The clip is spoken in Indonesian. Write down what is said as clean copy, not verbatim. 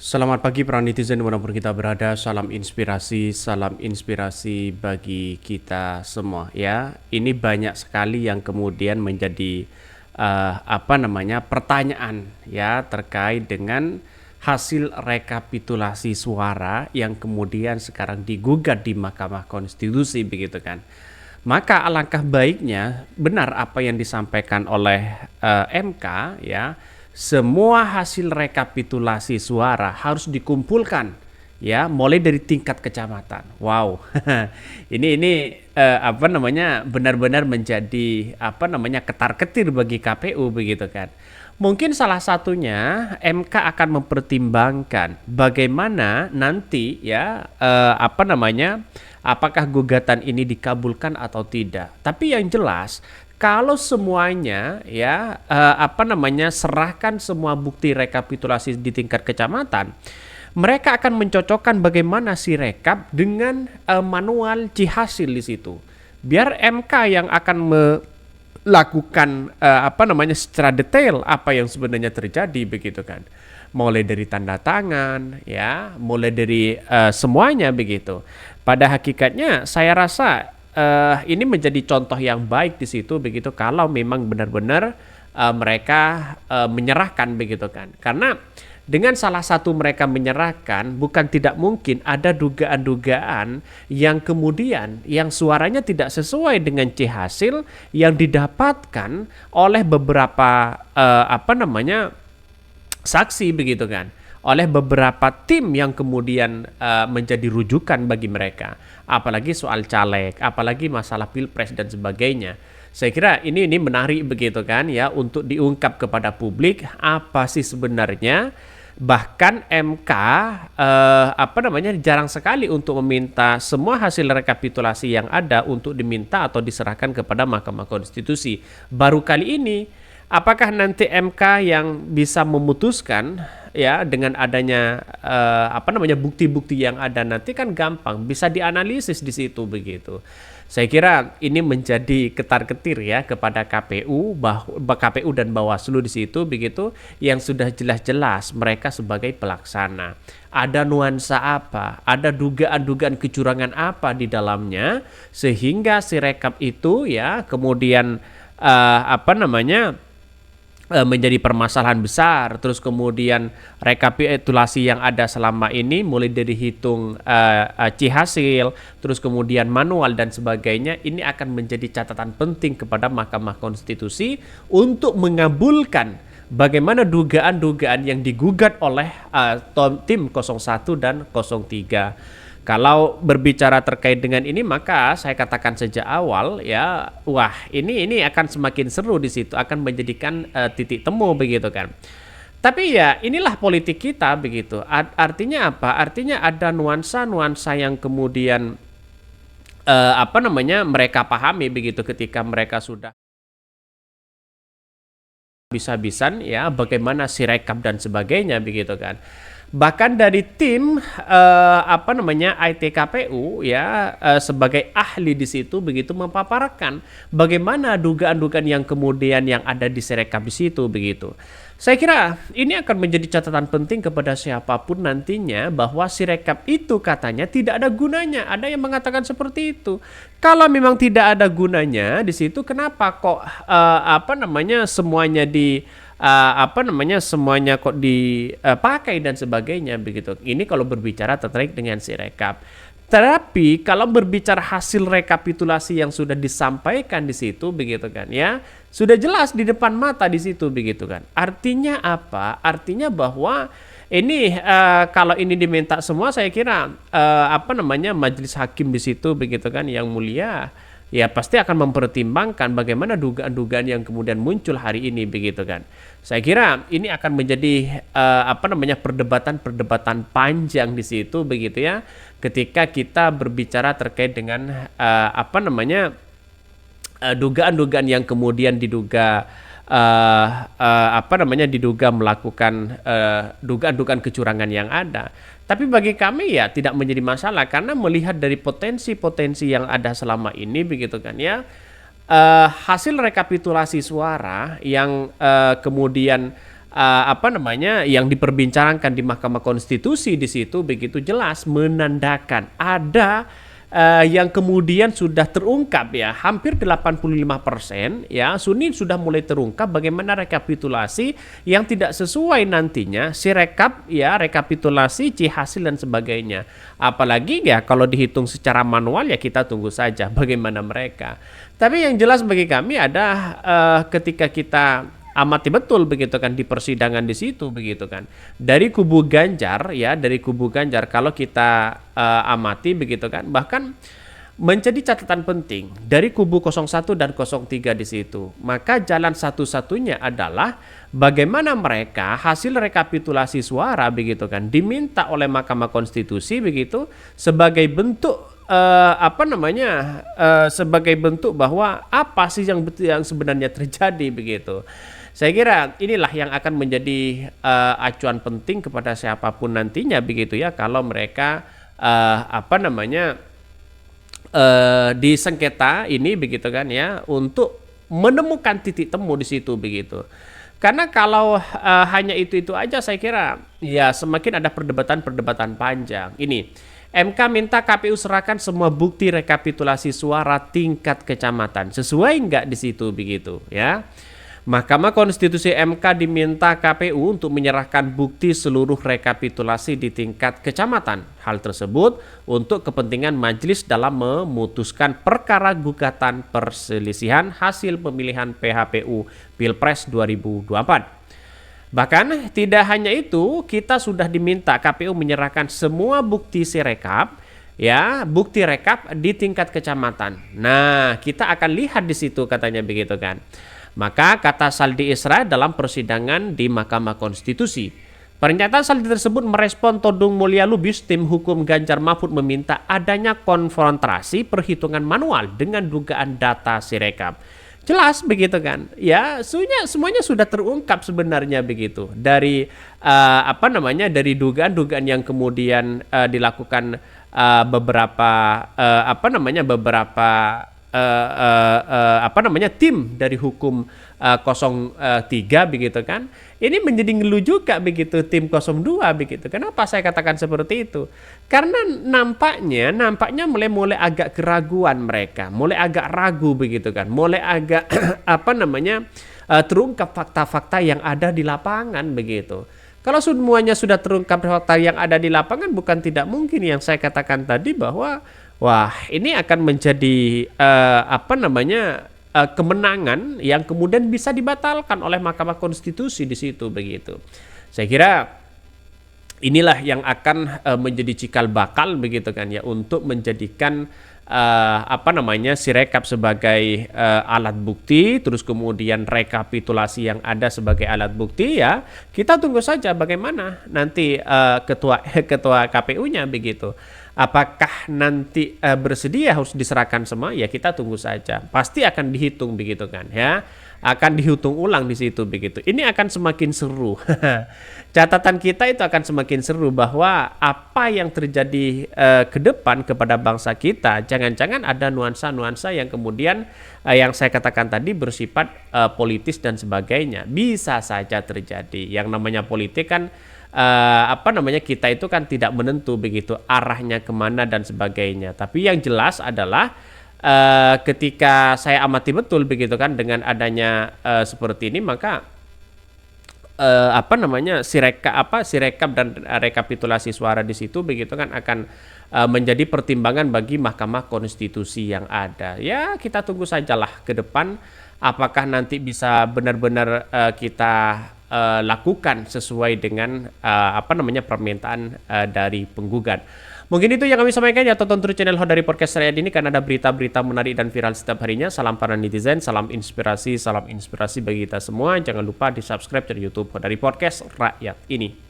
Selamat pagi para netizen dimanapun kita berada, salam inspirasi bagi kita semua ya. Ini banyak sekali yang kemudian menjadi pertanyaan ya terkait dengan hasil rekapitulasi suara yang kemudian sekarang digugat di Mahkamah Konstitusi begitu kan. Maka alangkah baiknya benar apa yang disampaikan oleh MK ya, semua hasil rekapitulasi suara harus dikumpulkan ya, mulai dari tingkat kecamatan. Wow, ini benar-benar menjadi ketar-ketir bagi KPU begitu kan. Mungkin salah satunya MK akan mempertimbangkan bagaimana nanti ya apakah gugatan ini dikabulkan atau tidak. Tapi yang jelas kalau semuanya ya serahkan semua bukti rekapitulasi di tingkat kecamatan, mereka akan mencocokkan bagaimana si rekap dengan manual Cihasil di situ. Biar MK yang akan lakukan secara detail apa yang sebenarnya terjadi begitu kan, mulai dari tanda tangan ya, mulai dari semuanya begitu. Pada hakikatnya saya rasa ini menjadi contoh yang baik di situ begitu, kalau memang benar-benar mereka menyerahkan begitu kan. Karena dengan salah satu mereka menyerahkan, bukan tidak mungkin ada dugaan-dugaan yang kemudian yang suaranya tidak sesuai dengan C hasil yang didapatkan oleh beberapa saksi begitu kan, oleh beberapa tim yang kemudian menjadi rujukan bagi mereka, apalagi soal caleg, apalagi masalah pilpres dan sebagainya. Saya kira ini menarik begitu kan ya, untuk diungkap kepada publik apa sih sebenarnya. Bahkan MK jarang sekali untuk meminta semua hasil rekapitulasi yang ada untuk diminta atau diserahkan kepada Mahkamah Konstitusi. Baru kali ini, apakah nanti MK yang bisa memutuskan ya dengan adanya bukti-bukti yang ada nanti, kan gampang bisa dianalisis di situ begitu. Saya kira ini menjadi ketar-ketir ya kepada KPU dan Bawaslu di situ begitu, yang sudah jelas-jelas mereka sebagai pelaksana. Ada nuansa apa, ada dugaan-dugaan kecurangan apa di dalamnya, sehingga si rekap itu ya kemudian menjadi permasalahan besar. Terus kemudian rekapitulasi yang ada selama ini mulai dari hitung Cihasil, terus kemudian manual dan sebagainya, ini akan menjadi catatan penting kepada Mahkamah Konstitusi untuk mengabulkan bagaimana dugaan-dugaan yang digugat oleh tim 01 dan 03. Kalau berbicara terkait dengan ini, maka saya katakan sejak awal ya, wah ini akan semakin seru di situ, akan menjadikan titik temu begitu kan. Tapi ya inilah politik kita begitu. Artinya apa? Artinya ada nuansa-nuansa yang kemudian mereka pahami begitu ketika mereka sudah bisa-bisan ya bagaimana si rekap dan sebagainya begitu kan. Bahkan dari tim IT KPU ya sebagai ahli di situ begitu memaparkan bagaimana dugaan-dugaan yang kemudian yang ada di sirekap di situ begitu. Saya kira ini akan menjadi catatan penting kepada siapapun nantinya, bahwa sirekap itu katanya tidak ada gunanya. Ada yang mengatakan seperti itu. Kalau memang tidak ada gunanya di situ, kenapa kok semuanya semuanya kok dipakai dan sebagainya begitu. Ini kalau berbicara terkait dengan sirekap. Tetapi kalau berbicara hasil rekapitulasi yang sudah disampaikan di situ begitu kan ya, sudah jelas di depan mata di situ begitu kan. Artinya apa? Artinya bahwa ini kalau ini diminta semua, saya kira majelis hakim di situ begitu kan yang mulia ya pasti akan mempertimbangkan bagaimana dugaan-dugaan yang kemudian muncul hari ini begitu kan. Saya kira ini akan menjadi perdebatan panjang di situ begitu ya, ketika kita berbicara terkait dengan dugaan-dugaan yang kemudian diduga diduga melakukan dugaan-dugaan kecurangan yang ada. Tapi bagi kami ya tidak menjadi masalah, karena melihat dari potensi-potensi yang ada selama ini begitu kan ya, hasil rekapitulasi suara yang kemudian apa namanya, yang diperbincangkan di Mahkamah Konstitusi di situ begitu jelas menandakan ada yang kemudian sudah terungkap ya, hampir 85% ya, Sunni sudah mulai terungkap bagaimana rekapitulasi yang tidak sesuai nantinya Sirekap ya, rekapitulasi hasil dan sebagainya. Apalagi ya kalau dihitung secara manual ya kita tunggu saja bagaimana mereka. Tapi yang jelas bagi kami ada ketika kita amati betul begitu kan di persidangan di situ begitu kan. Dari kubu Ganjar ya, dari kubu Ganjar kalau kita amati begitu kan, bahkan menjadi catatan penting dari kubu 01 dan 03 di situ. Maka jalan satu-satunya adalah bagaimana mereka hasil rekapitulasi suara begitu kan diminta oleh Mahkamah Konstitusi begitu sebagai bentuk apa namanya sebagai bentuk bahwa apa sih yang sebenarnya terjadi begitu. Saya kira inilah yang akan menjadi acuan penting kepada siapapun nantinya begitu ya, kalau mereka apa namanya di sengketa ini begitu kan ya, untuk menemukan titik temu di situ begitu. Karena kalau hanya itu aja saya kira ya semakin ada perdebatan-perdebatan panjang. Ini MK minta KPU serahkan semua bukti rekapitulasi suara tingkat kecamatan. Sesuai nggak di situ begitu ya? Mahkamah Konstitusi MK diminta KPU untuk menyerahkan bukti seluruh rekapitulasi di tingkat kecamatan. Hal tersebut untuk kepentingan majelis dalam memutuskan perkara gugatan perselisihan hasil pemilihan PHPU Pilpres 2024. Bahkan tidak hanya itu, kita sudah diminta KPU menyerahkan semua bukti Sirekap ya, bukti rekap di tingkat kecamatan. Nah, kita akan lihat di situ katanya begitu kan. Maka kata Saldi Isra dalam persidangan di Mahkamah Konstitusi, pernyataan Saldi tersebut merespon Todung Mulya Lubis, tim hukum Ganjar Mahfud meminta adanya konfrontasi perhitungan manual dengan dugaan data Sirekap. Jelas begitu kan? Ya, semuanya sudah terungkap sebenarnya begitu. Dari apa namanya? Dari dugaan-dugaan yang kemudian dilakukan beberapa apa namanya? Apa namanya tim dari hukum 03 begitu kan, ini menjadi ngeluh juga begitu tim 02 begitu. Kenapa saya katakan seperti itu? Karena nampaknya mulai agak keraguan mereka, mulai agak ragu begitu kan, mulai agak apa namanya terungkap fakta-fakta yang ada di lapangan begitu. Kalau semuanya sudah terungkap fakta yang ada di lapangan, bukan tidak mungkin yang saya katakan tadi bahwa wah, ini akan menjadi apa namanya kemenangan yang kemudian bisa dibatalkan oleh Mahkamah Konstitusi di situ begitu. Saya kira inilah yang akan menjadi cikal bakal begitu kan ya, untuk menjadikan apa namanya Sirekap sebagai alat bukti, terus kemudian rekapitulasi yang ada sebagai alat bukti ya. Kita tunggu saja bagaimana nanti ketua KPU-nya begitu. Apakah nanti bersedia harus diserahkan semua? Ya kita tunggu saja. Pasti akan dihitung begitu kan ya. Akan dihitung ulang di situ begitu. Ini akan semakin seru. Catatan kita itu akan semakin seru bahwa apa yang terjadi ke depan kepada bangsa kita, jangan-jangan ada nuansa-nuansa yang kemudian yang saya katakan tadi bersifat politis dan sebagainya. Bisa saja terjadi. Yang namanya politik kan apa namanya kita itu kan tidak menentu begitu arahnya kemana dan sebagainya. Tapi yang jelas adalah ketika saya amati betul begitu kan dengan adanya seperti ini, maka apa namanya Sirekap dan rekapitulasi suara di situ begitu kan akan menjadi pertimbangan bagi Mahkamah Konstitusi yang ada. Ya kita tunggu sajalah ke depan apakah nanti bisa benar-benar kita lakukan sesuai dengan apa namanya permintaan dari penggugat. Mungkin itu yang kami sampaikan ya, tonton terus channel Hot dari Podcast Rakyat ini karena ada berita-berita menarik dan viral setiap harinya. Salam para netizen, salam inspirasi bagi kita semua. Jangan lupa di subscribe channel YouTube Hot dari Podcast Rakyat ini.